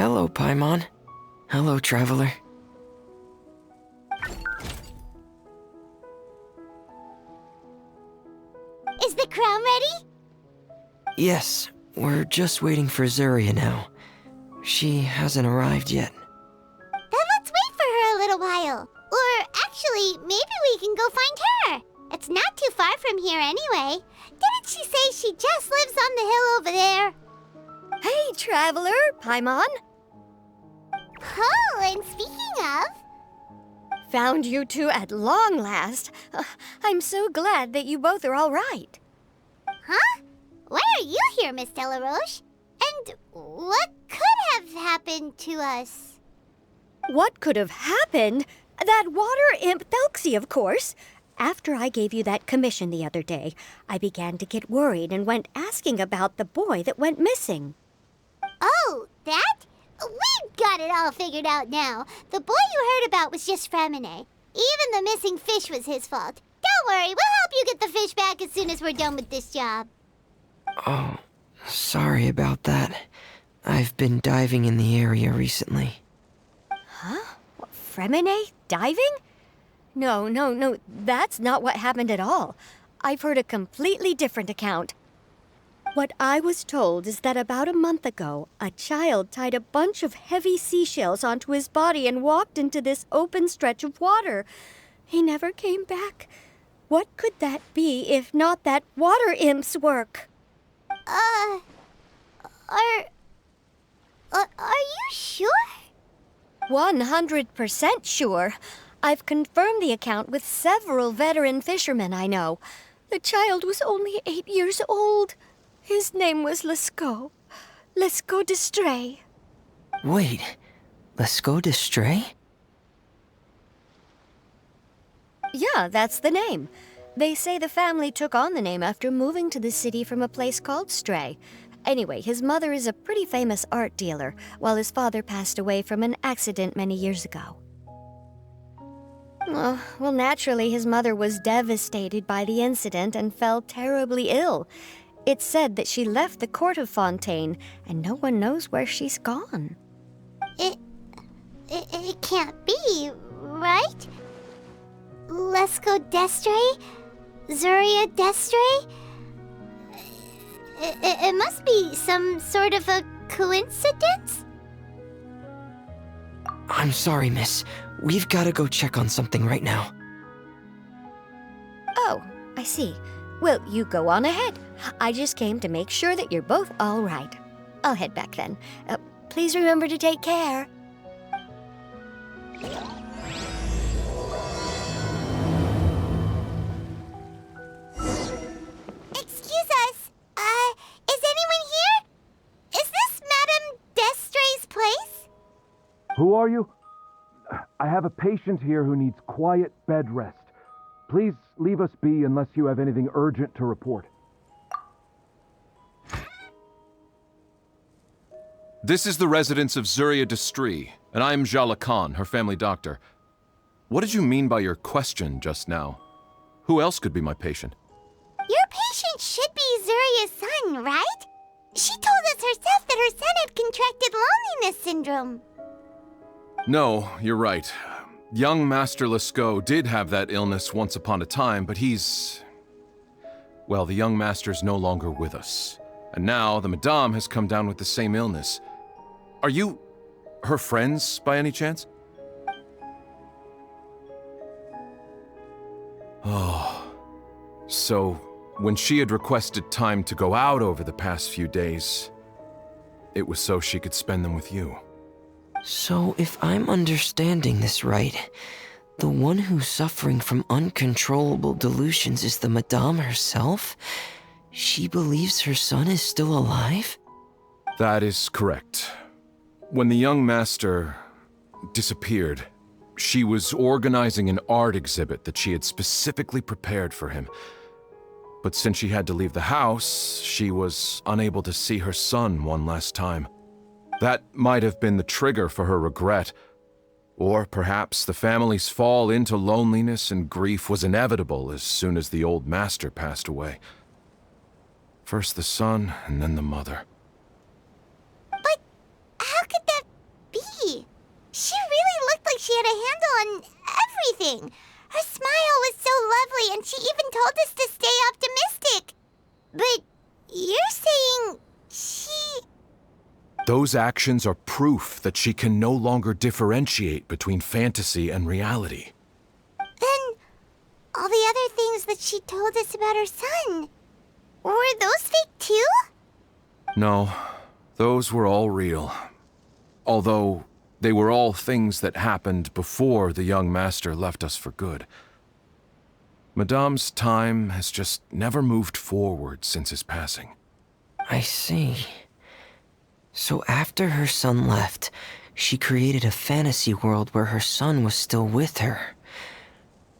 Hello, Paimon. Hello, traveler. Is the crown ready? Yes, we're just waiting for Zuria now. She hasn't arrived yet. Then let's wait for her a little while. Or actually, maybe we can go find her. It's not too far from here anyway. Didn't she say she just lives on the hill over there? Hey, traveler, Paimon. Oh, and speaking of... Found you two at long last. I'm so glad that you both are all right. Huh? Why are you here, Miss Delaroche? And what could have happened to us? What could have happened? That water imp Thelxie, of course. After I gave you that commission the other day, I began to get worried and went asking about the boy that went missing. Oh, that? We've got it all figured out now. The boy you heard about was just Fremine. Even the missing fish was his fault. Don't worry, we'll help you get the fish back as soon as we're done with this job. Oh, sorry about that. I've been diving in the area recently. Huh? Fremine? Diving? No, that's not what happened at all. I've heard a completely different account. What I was told is that about a month ago, a child tied a bunch of heavy seashells onto his body and walked into this open stretch of water. He never came back. What could that be if not that water imp's work? Are you sure? 100% sure. I've confirmed the account with several veteran fishermen I know. The child was only 8 years old. His name was Lescaut. Lescaut d'Estray. Wait, Lescaut d'Estray? Yeah, that's the name. They say the family took on the name after moving to the city from a place called Stray. Anyway, his mother is a pretty famous art dealer, while his father passed away from an accident many years ago. Oh, well, naturally, his mother was devastated by the incident and fell terribly ill. It's said that she left the court of Fontaine, and no one knows where she's gone. It can't be, right? Lescaut d'Estray? Zuria d'Estray? It must be some sort of a coincidence? I'm sorry, miss. We've got to go check on something right now. Oh, I see. Well, you go on ahead. I just came to make sure that you're both all right. I'll head back then. Please remember to take care. Excuse us. Is anyone here? Is this Madame d'Estray's place? Who are you? I have a patient here who needs quiet bed rest. Please leave us be unless you have anything urgent to report. This is the residence of Zuria d'Estray, and I'm Jala Khan, her family doctor. What did you mean by your question just now? Who else could be my patient? Your patient should be Zuria's son, right? She told us herself that her son had contracted loneliness syndrome. No, you're right. Young Master Lescaut did have that illness once upon a time, but well, the young master's no longer with us. And now the Madame has come down with the same illness. Are you her friends, by any chance? Oh, so when she had requested time to go out over the past few days, it was so she could spend them with you. So, if I'm understanding this right, the one who's suffering from uncontrollable delusions is the Madame herself? She believes her son is still alive? That is correct. When the young master disappeared, she was organizing an art exhibit that she had specifically prepared for him. But since she had to leave the house, she was unable to see her son one last time. That might have been the trigger for her regret. Or perhaps the family's fall into loneliness and grief was inevitable as soon as the old master passed away. First the son, and then the mother. But how could that everything. Her smile was so lovely, and she even told us to stay optimistic. But you're saying she... Those actions are proof that she can no longer differentiate between fantasy and reality. Then all the other things that she told us about her son, were those fake too? No, those were all real. Although they were all things that happened before the young master left us for good. Madame's time has just never moved forward since his passing. I see. So after her son left, she created a fantasy world where her son was still with her.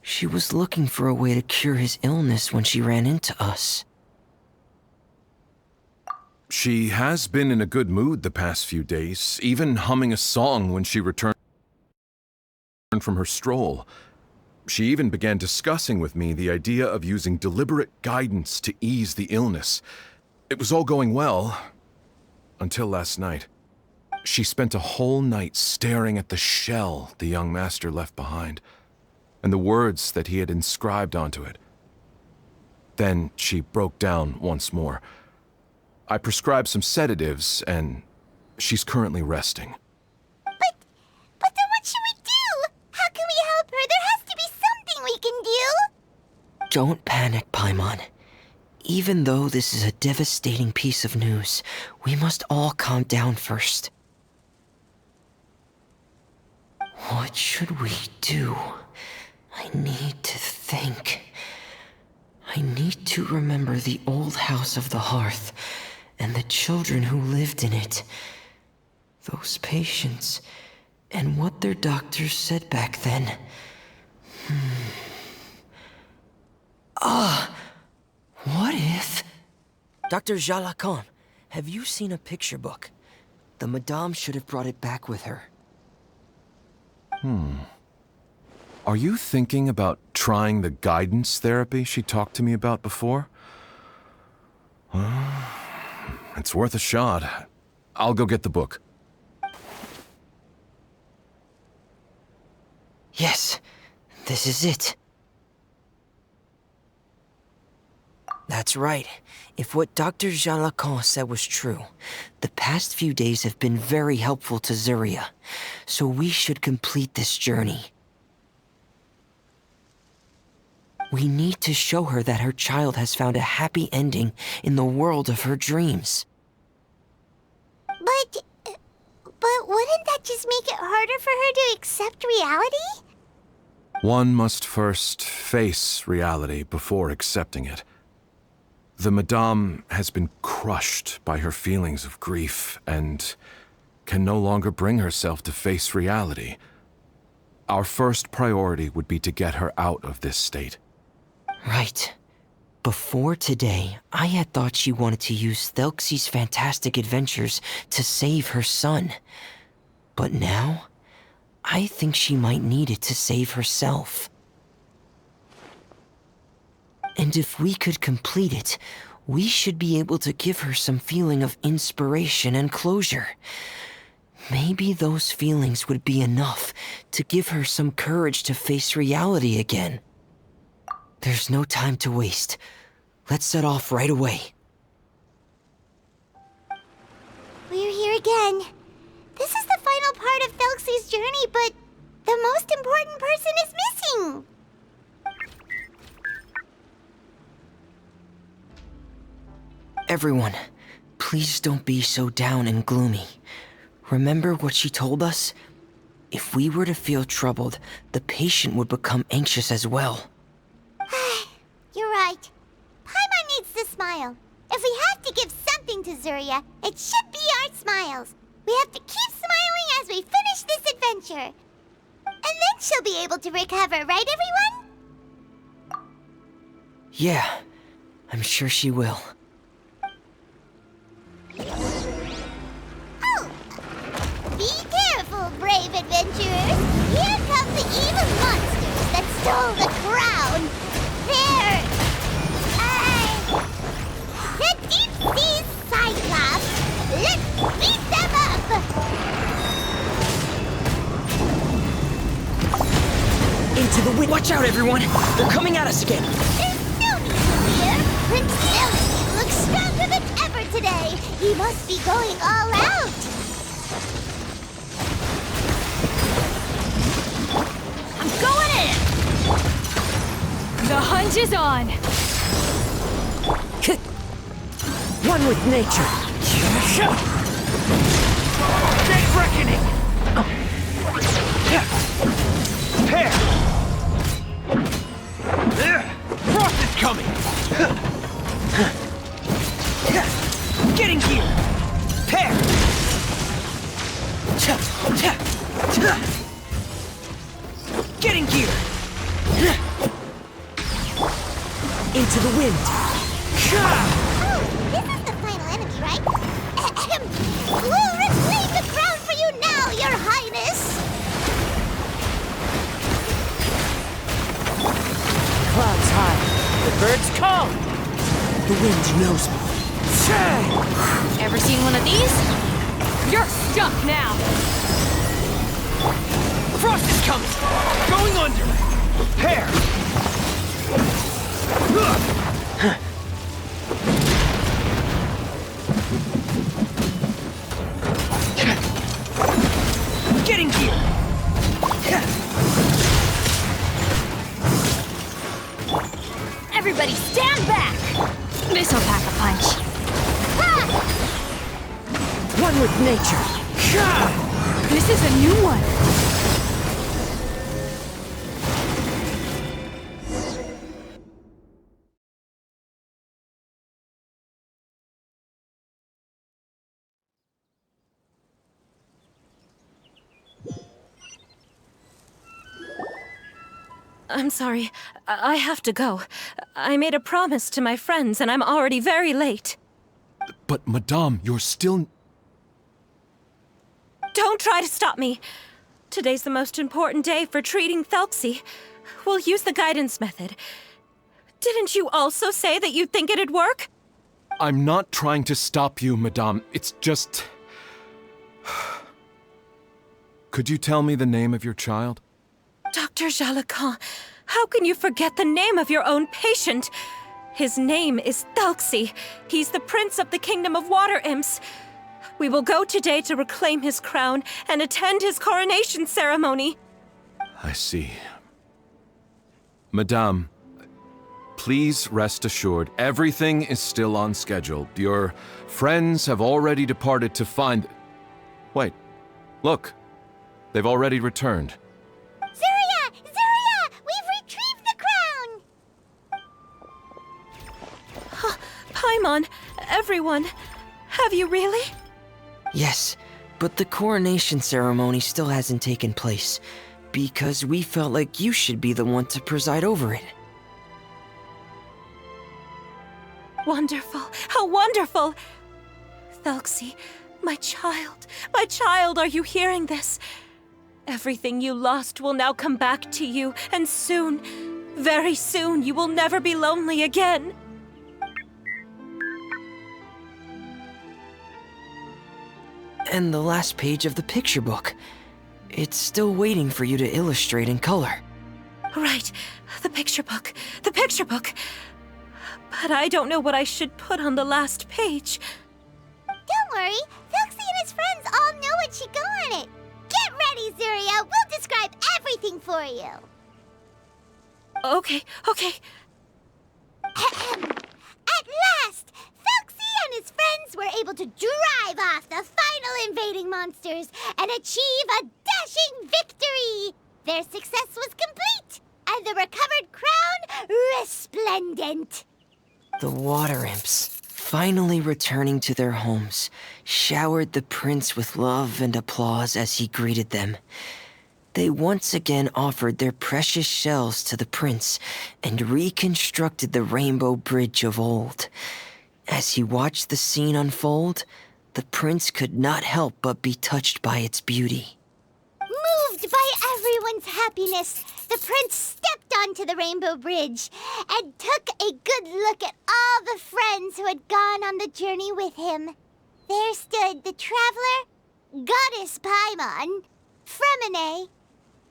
She was looking for a way to cure his illness when she ran into us. She has been in a good mood the past few days, even humming a song when she returned from her stroll. She even began discussing with me the idea of using deliberate guidance to ease the illness. It was all going well, until last night. She spent a whole night staring at the shell the young master left behind, and the words that he had inscribed onto it. Then she broke down once more. I prescribed some sedatives, and she's currently resting. But then what should we do? How can we help her? There has to be something we can do. Don't panic, Paimon. Even though this is a devastating piece of news, we must all calm down first. What should we do? I need to think. I need to remember the old house of the hearth and the children who lived in it. Those patients, and what their doctors said back then. What if... Dr. Jalacan, have you seen a picture book? The Madame should have brought it back with her. Are you thinking about trying the guidance therapy she talked to me about before? It's worth a shot. I'll go get the book. Yes, this is it. That's right. If what Dr. Jalacan said was true, the past few days have been very helpful to Zuria, so we should complete this journey. We need to show her that her child has found a happy ending in the world of her dreams. But wouldn't that just make it harder for her to accept reality? One must first face reality before accepting it. The Madame has been crushed by her feelings of grief and can no longer bring herself to face reality. Our first priority would be to get her out of this state. Right. Before today, I had thought she wanted to use Thelxie's fantastic adventures to save her son. But now, I think she might need it to save herself. And if we could complete it, we should be able to give her some feeling of inspiration and closure. Maybe those feelings would be enough to give her some courage to face reality again. There's no time to waste. Let's set off right away. We're here again. This is the final part of Thelxie's journey, but the most important person is missing. Everyone, please don't be so down and gloomy. Remember what she told us? If we were to feel troubled, the patient would become anxious as well. You're right. Paimon needs to smile. If we have to give something to Zuria, it should be our smiles. We have to keep smiling as we finish this adventure. And then she'll be able to recover, right, everyone? Yeah, I'm sure she will. Oh! Be careful, brave adventurers! Here come the evil monsters that stole the crown! They're... the Deep Sea Cyclops! Let's beat them up! Into Into the wind. Watch out, everyone! They're coming at us again! There's no need to fear. Prince Thelxie looks stronger than ever today. He must be going all out. I'm going in! The hunt is on! One with nature. Dead reckoning! Here! Frost is coming! Getting here! Here! Getting here! Into the wind. Oh, this is the final enemy, right? Ahem. We'll reclaim the crown for you now, Your Highness! Clouds high. The birds come! The wind knows me. Ever seen one of these? You're stuck now! Frost is coming! Going under! Here! Getting here! Everybody stand back! This'll pack a punch. One with nature. This is a new one. I'm sorry. I have to go. I made a promise to my friends, and I'm already very late. But, Madame, you're still... Don't try to stop me. Today's the most important day for treating Thelxie. We'll use the guidance method. Didn't you also say that you think it'd work? I'm not trying to stop you, Madame. It's just... Could you tell me the name of your child? Dr. Jalacan, how can you forget the name of your own patient? His name is Thelxie. He's the prince of the kingdom of water imps. We will go today to reclaim his crown and attend his coronation ceremony. I see. Madame, please rest assured, everything is still on schedule. Your friends have already departed to find... Wait, look. They've already returned. Zuria! Zuria! We've retrieved the crown! Paimon, everyone, have you really? Yes, but the coronation ceremony still hasn't taken place, because we felt like you should be the one to preside over it. Wonderful, how wonderful! Thelxie, my child, are you hearing this? Everything you lost will now come back to you, and soon, very soon, you will never be lonely again. And the last page of the picture book. It's still waiting for you to illustrate in color. Right, the picture book. But I don't know what I should put on the last page. Don't worry, Thelxie and his friends all know what should go on it. Get ready, Zuria! We'll describe everything for you. Okay. At last, Thelxie and his friends were able to drive off the final invading monsters and achieve a dashing victory. Their success was complete, and the recovered crown resplendent. The water imps, finally returning to their homes, showered the prince with love and applause as he greeted them. They once again offered their precious shells to the prince and reconstructed the rainbow bridge of old. As he watched the scene unfold, the prince could not help but be touched by its beauty. Moved by everyone's happiness, the prince stepped onto the rainbow bridge and took a good look at all the friends who had gone on the journey with him. There stood the traveler, Goddess Paimon, Fremine,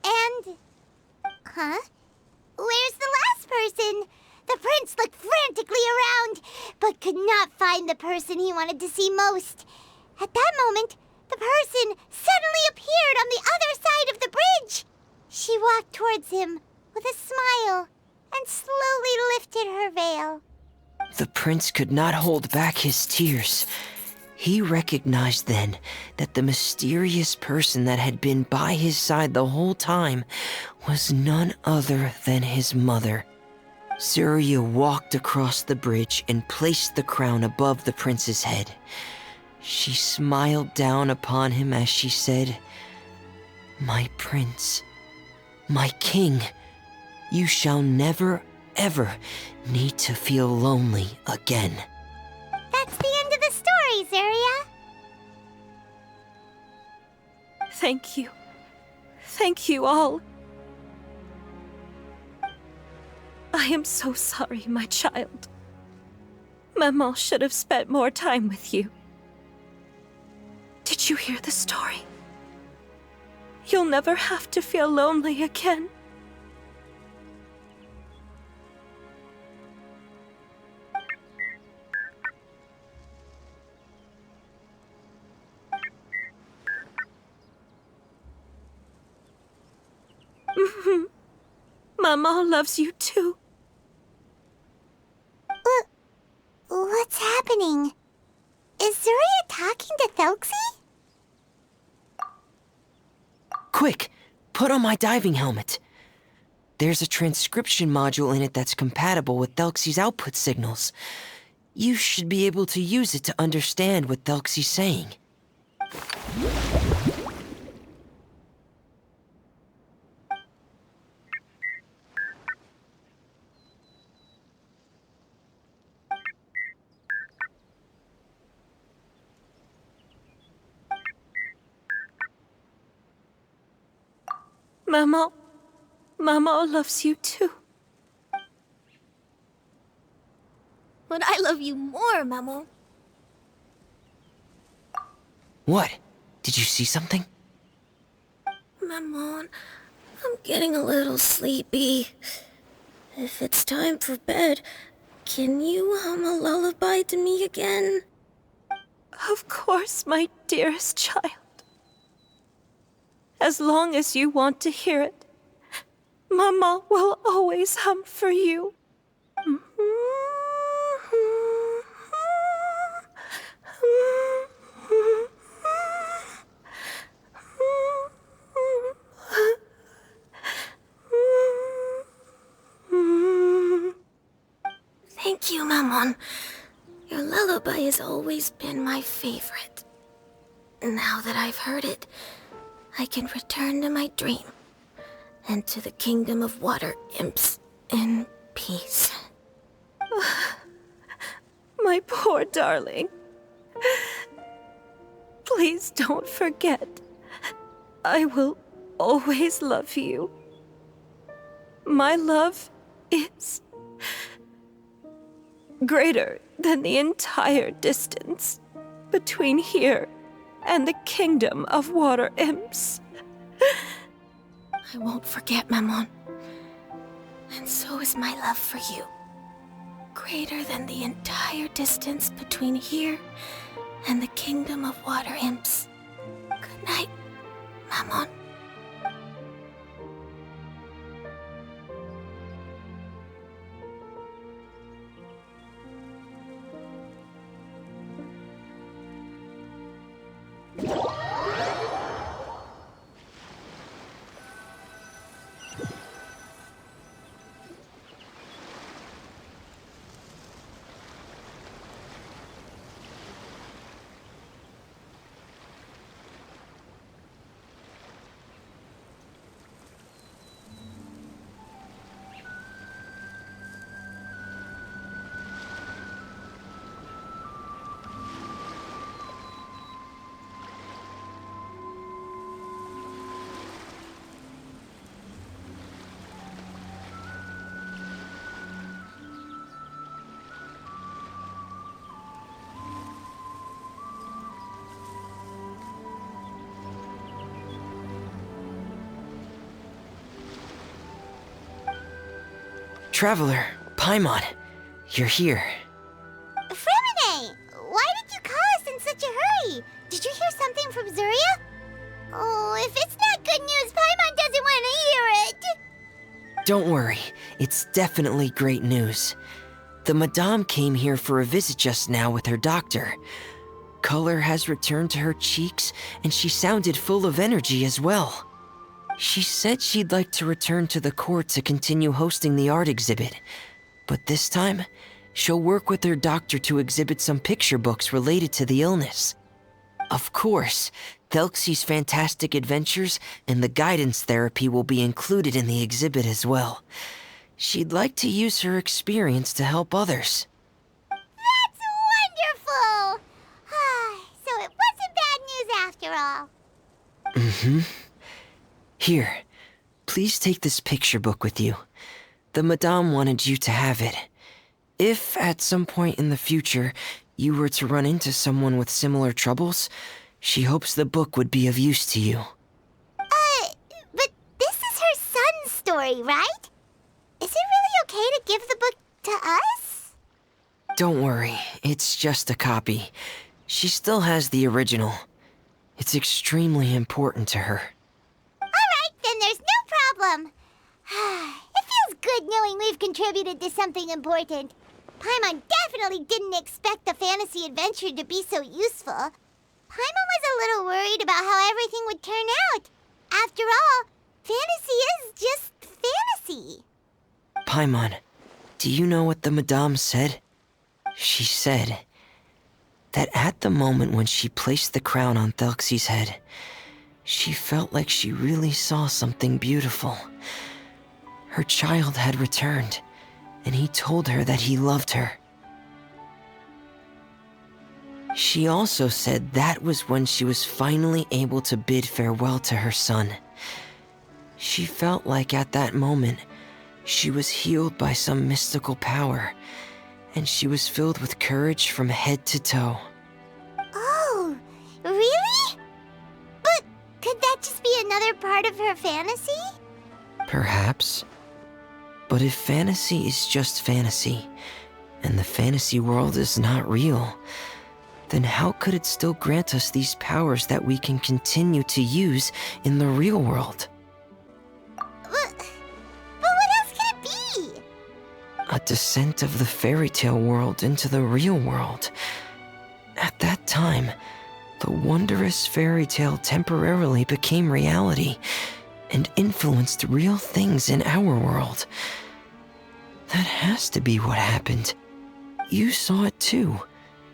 and... Where's the last person? The prince looked frantically around, but could not find the person he wanted to see most. At that moment, the person suddenly appeared on the other side of the bridge. She walked towards him with a smile and slowly lifted her veil. The prince could not hold back his tears. He recognized then that the mysterious person that had been by his side the whole time was none other than his mother. Surya walked across the bridge and placed the crown above the prince's head. She smiled down upon him as she said, "My prince, my king, you shall never, ever need to feel lonely again." That's the end of the story, Zarya. Thank you. Thank you all. I am so sorry, my child. Maman should have spent more time with you. Did you hear the story? You'll never have to feel lonely again. Mama loves you too. What's happening? Is Zarya talking to Thelxie? Quick, put on my diving helmet. There's a transcription module in it that's compatible with Thelxie's output signals. You should be able to use it to understand what Thelxie's saying. Mama loves you too. But I love you more, Mamo. What? Did you see something? Maman, I'm getting a little sleepy. If it's time for bed, can you hum a lullaby to me again? Of course, my dearest child. As long as you want to hear it, Mama will always hum for you. Thank you, Maman. Your lullaby has always been my favorite. Now that I've heard it, I can return to my dream and to the kingdom of water imps in peace. My poor darling. Please don't forget. I will always love you. My love is greater than the entire distance between here and the kingdom of water imps. I won't forget, Maman. And so is my love for you. Greater than the entire distance between here and the kingdom of water imps. Good night, Maman. Traveler, Paimon, you're here. Fremine, why did you call us in such a hurry? Did you hear something from Zuria? Oh, if it's not good news, Paimon doesn't want to hear it. Don't worry, it's definitely great news. The Madame came here for a visit just now with her doctor. Color has returned to her cheeks, and she sounded full of energy as well. She said she'd like to return to the court to continue hosting the art exhibit. But this time, she'll work with her doctor to exhibit some picture books related to the illness. Of course, Thelxie's fantastic adventures and the guidance therapy will be included in the exhibit as well. She'd like to use her experience to help others. That's wonderful! So it wasn't bad news after all. Mm-hmm. Here, please take this picture book with you. The Madame wanted you to have it. If, at some point in the future, you were to run into someone with similar troubles, she hopes the book would be of use to you. But this is her son's story, right? Is it really okay to give the book to us? Don't worry, it's just a copy. She still has the original. It's extremely important to her. Alright, then there's no problem. It feels good knowing we've contributed to something important. Paimon definitely didn't expect the fantasy adventure to be so useful. Paimon was a little worried about how everything would turn out. After all, fantasy is just fantasy. Paimon, do you know what the Madame said? She said that at the moment when she placed the crown on Thelxie's head, she felt like she really saw something beautiful. Her child had returned, and he told her that he loved her. She also said that was when she was finally able to bid farewell to her son. She felt like at that moment, she was healed by some mystical power, and she was filled with courage from head to toe. Oh, really? But could that just be another part of her fantasy? Perhaps. But if fantasy is just fantasy, and the fantasy world is not real, then how could it still grant us these powers that we can continue to use in the real world? But what else could it be? A descent of the fairy tale world into the real world. At that time, the wondrous fairy tale temporarily became reality and influenced real things in our world. That has to be what happened. You saw it too,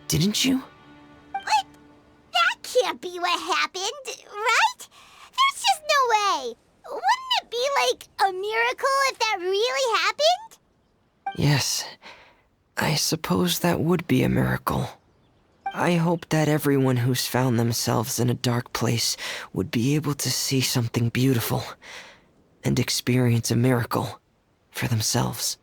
didn't you? What? That can't be what happened, right? There's just no way. Wouldn't it be like a miracle if that really happened? Yes, I suppose that would be a miracle. I hope that everyone who's found themselves in a dark place would be able to see something beautiful and experience a miracle for themselves.